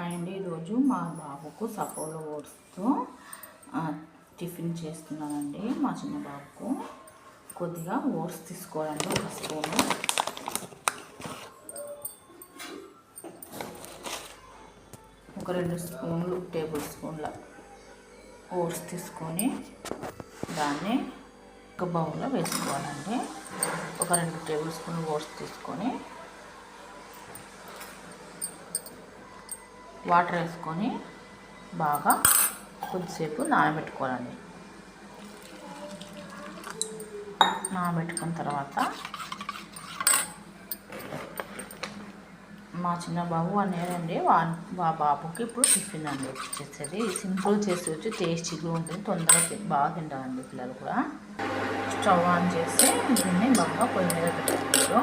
And ఈరోజు మా బాబుకు సపోలో ఓట్స్తో టిఫిన్ చేస్తున్నానండి. మా చిన్న బాబుకు కొద్దిగా ఓట్స్ తీసుకోవాలండి. ఒక స్పూను, ఒక 2 స్పూన్లు టేబుల్ స్పూన్ల ఓట్స్ తీసుకొని దాన్ని ఒక బౌల్లో వేసుకోవాలండి. ఒక 2 టేబుల్ స్పూన్లు ఓట్స్ తీసుకొని వాటర్ వేసుకొని బాగా కొద్దిసేపు నానబెట్టుకోవాలండి. నానబెట్టుకున్న తర్వాత మా చిన్న బాబు 1 year అండి. మా బాబుకి ఇప్పుడు టిఫిన్ అండి చేసేది. సింపుల్ చేసేవచ్చు, టేస్టీగా ఉంటుంది, తొందరగా బాగా తింటారండి పిల్లలు కూడా. స్టవ్ ఆన్ చేసి దీన్ని బాగా పొయ్యి మీద పెట్టారు.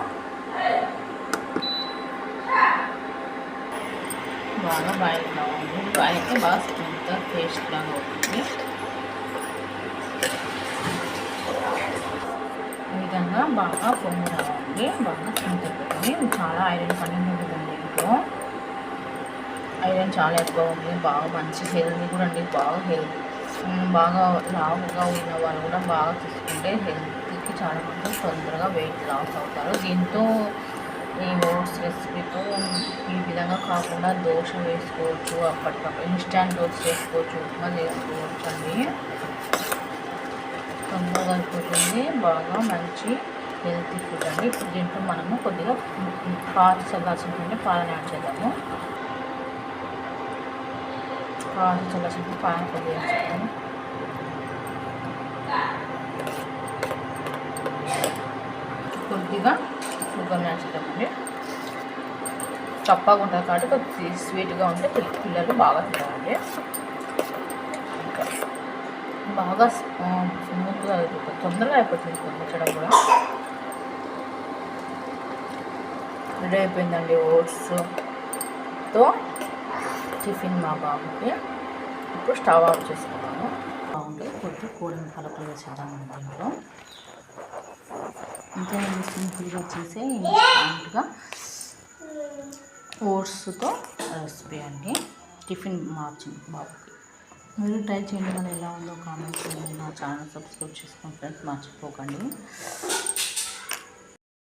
బాగా బాయిల్ కావాలి. బాయిల్ అయితే బాగా స్మూత్గా టేస్ట్ లాగా అవుతుంది. ఈ విధంగా బాగా పొంగు రావాలి, బాగా స్మూత్ అయిపోతుంది. చాలా ఐరన్ కంటెంట్ ఉంటుందండి ఇంట్లో. ఐరన్ చాలా ఎక్కువ ఉంది. బాగా మంచి హెల్తీ కూడా అండి. బాగా లావుగా ఉన్న వాళ్ళు కూడా బాగా తీసుకుంటే హెల్త్కి చాలా మంది తొందరగా వెయిట్ లాస్ అవుతారు. దీంతో ఈ ఓట్స్ రెసిపీతో ఈ విధంగా కాకుండా దోశ వేసుకోవచ్చు, అప్పటికప్పుడు ఇన్స్టాంట్ దోశ చేసుకోవచ్చు, ఉప్మా చేసుకోవచ్చు అండి. తొందరగా అయిపోతుంది. బాగా మంచి హెల్తీ ఫుడ్ అండి. ఇప్పుడు దీంట్లో మనము కొద్దిగా పాలు చల్లార్చుకుంటే పాలను యాడ్ చేద్దాము. పాలు చల్లార్చుకుంటే పాలను కొద్దిగా వేసుకుంటాము. కొద్దిగా షుగర్ యాడ్ చేద్దామండి. చప్పగా ఉంటుంది కాబట్టి కొద్దిగా స్వీట్గా ఉంటే పిల్లలు బాగా తింటారండి. ఇంకా బాగా స్మూత్గా అయిపోతుంది, తొందరగా అయిపోతుంది కొంచెం కూడా. రెడీ అయిపోయిందండి ఓట్స్తో టిఫిన్ మా బాబుకి. ఇప్పుడు స్టవ్ ఆఫ్ చేసుకున్నాము. బాగుంది. కొద్దిగా కూరని పలుకులు వేసేద్దాము దీంట్లో. ఇంకా సింపుల్గా చేసే ఇన్స్టెంట్గా ఓట్స్తో రెసిపీ అండి టిఫిన్ మా చిన్న బాబుకి. మీరు ట్రై చేయండి. మరి ఎలా ఉందో కామెంట్ చేయండి. నా ఛానల్ సబ్స్క్రైబ్ చేసుకోండి ఫ్రెండ్స్, మర్చిపోకండి.